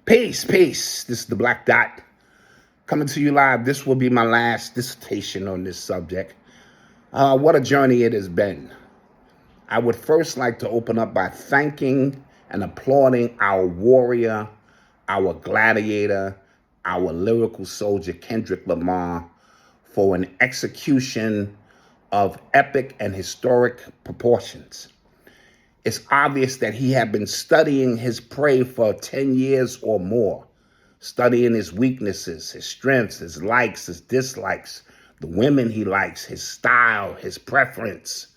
Peace, peace. This is the Black Dot coming to you live. This will be my last dissertation on this subject. What a journey it has been. I would first like to open up by thanking and applauding our warrior, our gladiator, our lyrical soldier, Kendrick Lamar, for an execution of epic and historic proportions. It's obvious that he had been studying his prey for 10 years or more, studying his weaknesses, his strengths, his likes, his dislikes, the women he likes, his style, his preference.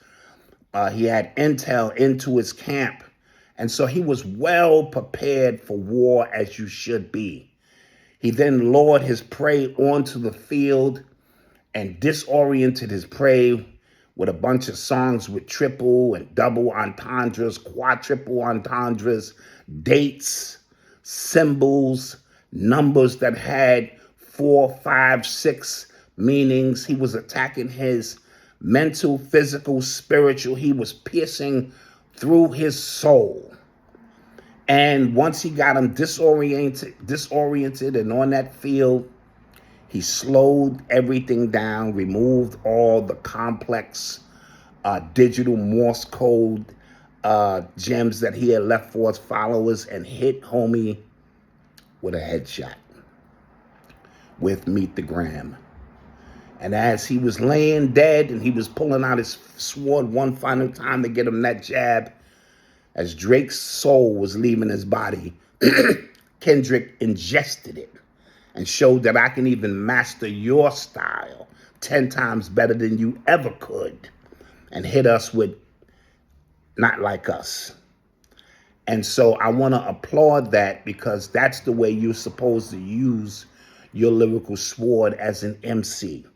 He had intel into his camp. And so he was well prepared for war as you should be. He then lured his prey onto the field and disoriented his prey with a bunch of songs with triple and double entendres, quadruple entendres, dates, symbols, numbers that had 4, 5, 6 meanings. He was attacking his mental, physical, spiritual. He was piercing through his soul. And once he got him disoriented and on that field, he slowed everything down, removed all the complex digital Morse code gems that he had left for his followers and hit homie with a headshot with Meet the Gram. And as he was laying dead and he was pulling out his sword one final time to get him that jab, as Drake's soul was leaving his body, Kendrick ingested it and showed that I can even master your style 10 times better than you ever could, and hit us with not like us. And so I want to applaud that, because that's the way you're supposed to use your lyrical sword as an MC.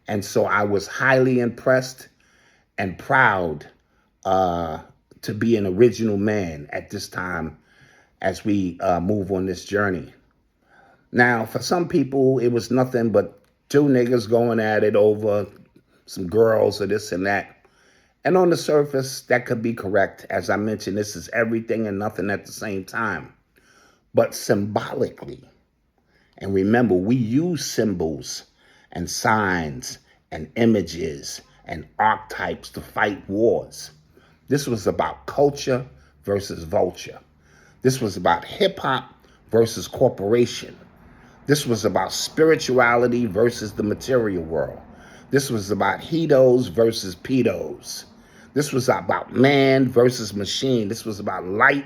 And so I was highly impressed and proud to be an original man at this time as we move on this journey. Now, for some people, it was nothing but two niggas going at it over some girls or this and that. And on the surface, that could be correct. As I mentioned, this is everything and nothing at the same time. But symbolically, and remember, we use symbols and signs and images and archetypes to fight wars. This was about culture versus vulture. This was about hip-hop versus corporation. This was about spirituality versus the material world. This was about hedos versus pedos. This was about man versus machine. This was about light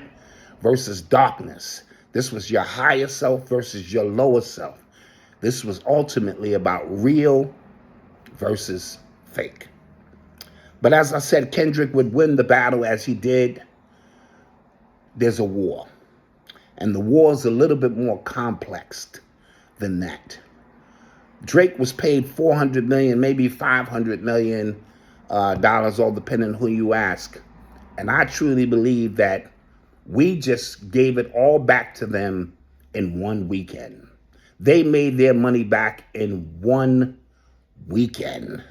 versus darkness. This was your higher self versus your lower self. This was ultimately about real versus fake. But as I said, Kendrick would win the battle as he did. There's a war. And the war is a little bit more complex than that. Drake was paid $400 million, maybe $500 million, all depending on who you ask. And I truly believe that we just gave it all back to them in one weekend. They made their money back in one weekend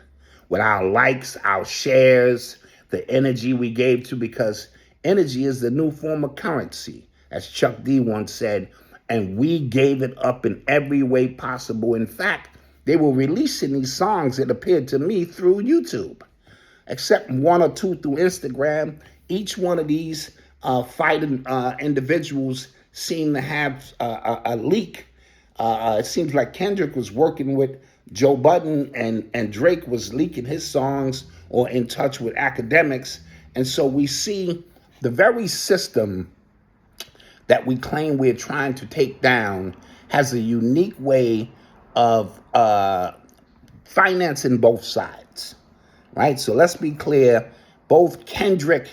with our likes, our shares, the energy we gave to, because energy is the new form of currency, as Chuck D once said, and we gave it up in every way possible. In fact, they were releasing these songs, it appeared to me, through YouTube, except one or two through Instagram. Each one of these fighting individuals seemed to have a leak. It seems like Kendrick was working with Joe Budden and Drake was leaking his songs or in touch with academics. And so we see the very system that we claim we're trying to take down has a unique way of financing both sides, right? So let's be clear, both Kendrick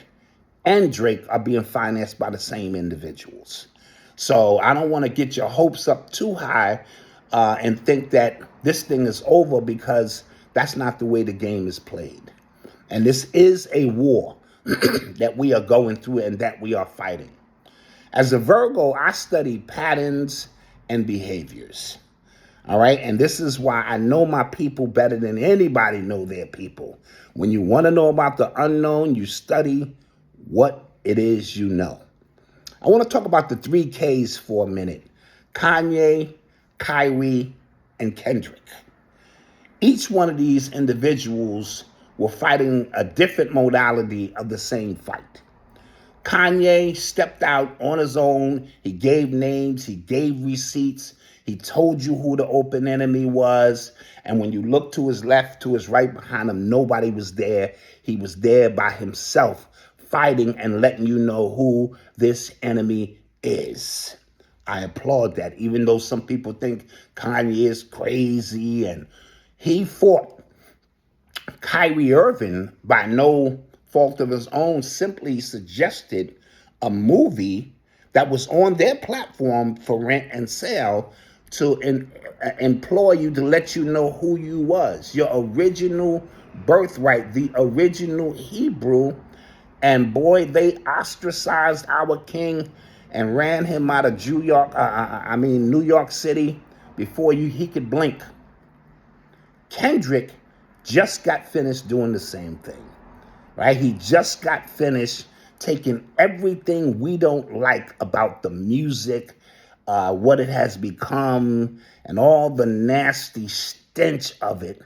and Drake are being financed by the same individuals. So I don't want to get your hopes up too high and think that this thing is over, because that's not the way the game is played. And this is a war that we are going through and that we are fighting. As a Virgo, I study patterns and behaviors. All right. And this is why I know my people better than anybody know their people. When you want to know about the unknown, you study what it is you know. I want to talk about the three Ks for a minute: Kanye, Kyrie, and Kendrick. Each one of these individuals were fighting a different modality of the same fight. Kanye stepped out on his own. He gave names, he gave receipts, he told you who the open enemy was. And when you look to his left, to his right behind him, nobody was there. He was there by himself, fighting and letting you know who this enemy is. I applaud that, even though some people think Kanye is crazy. And he fought. Kyrie Irving, by no fault of his own, simply suggested a movie that was on their platform for rent and sale to implore you to let you know who you was, your original birthright, the original Hebrew. And boy, they ostracized our king and ran him out of New York City before he could blink. Kendrick just got finished doing the same thing, right? He just got finished taking everything we don't like about the music, what it has become, and all the nasty stench of it,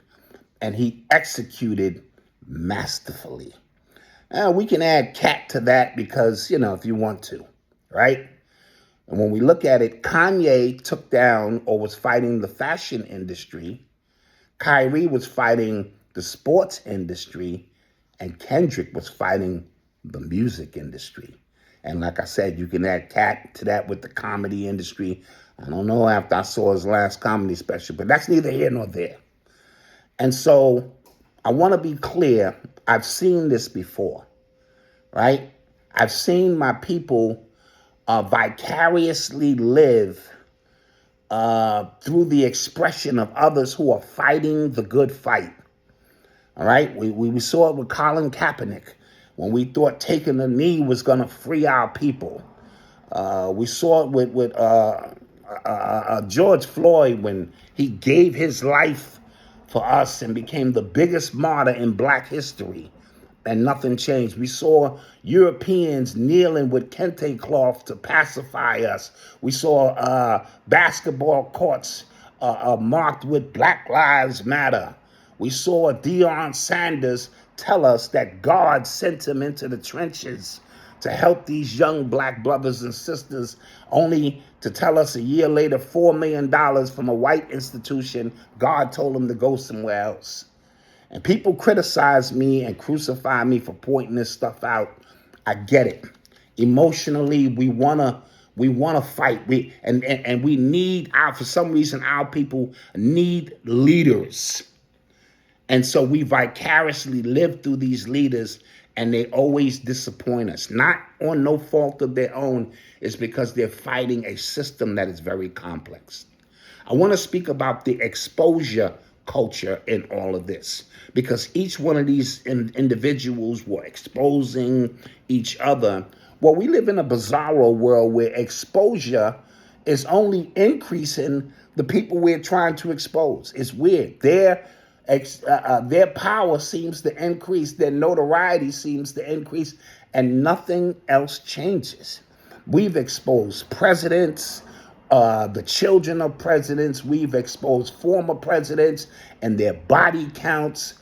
and he executed masterfully. We can add cat to that because, if you want to, right? And when we look at it, Kanye took down or was fighting the fashion industry. Kyrie was fighting the sports industry, and Kendrick was fighting the music industry. And like I said, you can add cat to that with the comedy industry. I don't know after I saw his last comedy special, but that's neither here nor there. And so I want to be clear. I've seen this before, right? I've seen my people vicariously live through the expression of others who are fighting the good fight. All right, we saw it with Colin Kaepernick when we thought taking the knee was going to free our people. We saw it with George Floyd when he gave his life for us and became the biggest martyr in Black history, and nothing changed. We saw Europeans kneeling with kente cloth to pacify us. We saw basketball courts marked with Black Lives Matter. We saw Deion Sanders tell us that God sent him into the trenches to help these young Black brothers and sisters, only to tell us a year later, $4 million from a white institution, God told him to go somewhere else. And people criticize me and crucify me for pointing this stuff out. I get it. Emotionally, we wanna fight. We need for some reason our people need leaders. And so we vicariously live through these leaders, and they always disappoint us. Not on no fault of their own. It's because they're fighting a system that is very complex. I want to speak about the exposure culture in all of this, because each one of these individuals were exposing each other. Well, we live in a bizarro world where exposure is only increasing the people we're trying to expose. It's weird. Their power seems to increase, their notoriety seems to increase, and nothing else changes. We've exposed presidents, the children of presidents. We've exposed former presidents and their body counts.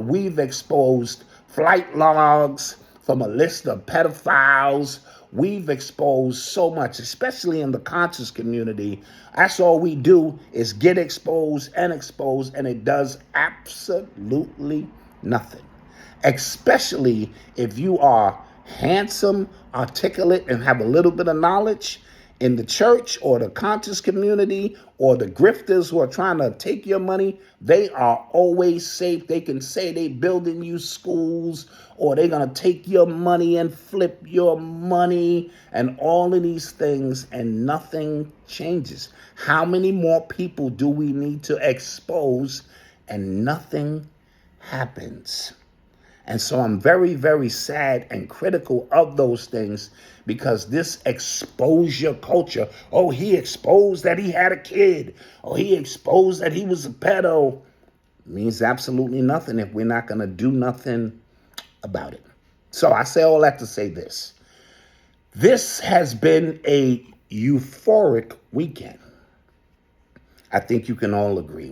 We've exposed flight logs from a list of pedophiles. We've exposed so much, especially in the conscious community. That's all we do is get exposed, and it does absolutely nothing. Especially if you are handsome, articulate, and have a little bit of knowledge. In the church or the conscious community or the grifters who are trying to take your money, they are always safe. They can say they building you schools, or they're going to take your money and flip your money and all of these things, and nothing changes. How many more people do we need to expose, and nothing happens? And so I'm very, very sad and critical of those things, because this exposure culture, oh, he exposed that he had a kid, or he exposed that he was a pedo, means absolutely nothing if we're not going to do nothing about it. So I say all that to say this. This has been a euphoric weekend. I think you can all agree.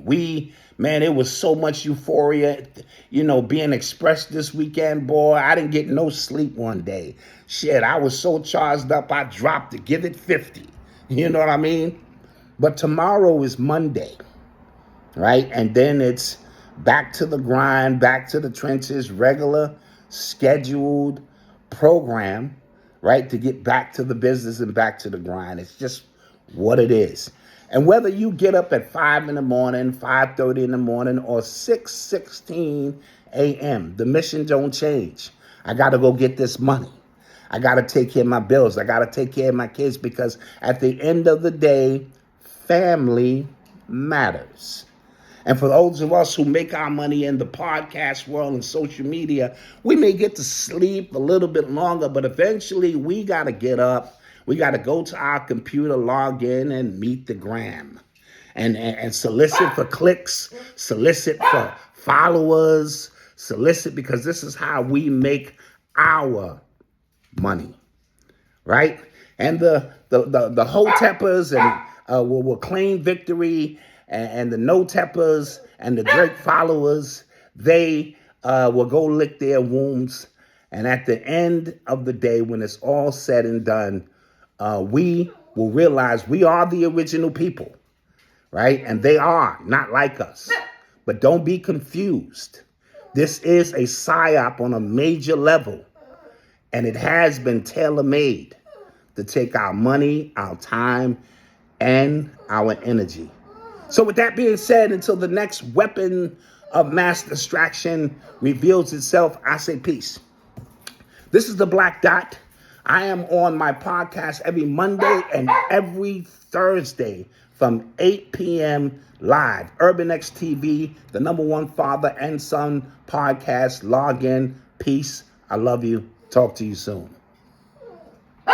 Man, it was so much euphoria, being expressed this weekend, boy. I didn't get no sleep one day. Shit, I was so charged up, I dropped to give it 50. You know what I mean? But tomorrow is Monday, right? And then it's back to the grind, back to the trenches, regular, scheduled program, right? To get back to the business and back to the grind. It's just what it is. And whether you get up at 5 in the morning, 5:30 in the morning, or 6:16 a.m., the mission don't change. I got to go get this money. I got to take care of my bills. I got to take care of my kids, because at the end of the day, family matters. And for those of us who make our money in the podcast world and social media, we may get to sleep a little bit longer, but eventually we got to get up. We got to go to our computer, log in, and meet the gram. And solicit for clicks, solicit for followers, solicit, because this is how we make our money, right? And the Hoteppers will claim victory, and the No-Teppers and the Drake followers, they will go lick their wounds. And at the end of the day, when it's all said and done, we will realize we are the original people, right? And they are not like us. But don't be confused. This is a psyop on a major level, and it has been tailor-made to take our money, our time, and our energy. So with that being said, until the next weapon of mass distraction reveals itself, I say peace. This is the Black Dot. I am on my podcast every Monday and every Thursday from 8 p.m. live. Urban X TV, the #1 father and son podcast. Log in. Peace. I love you. Talk to you soon.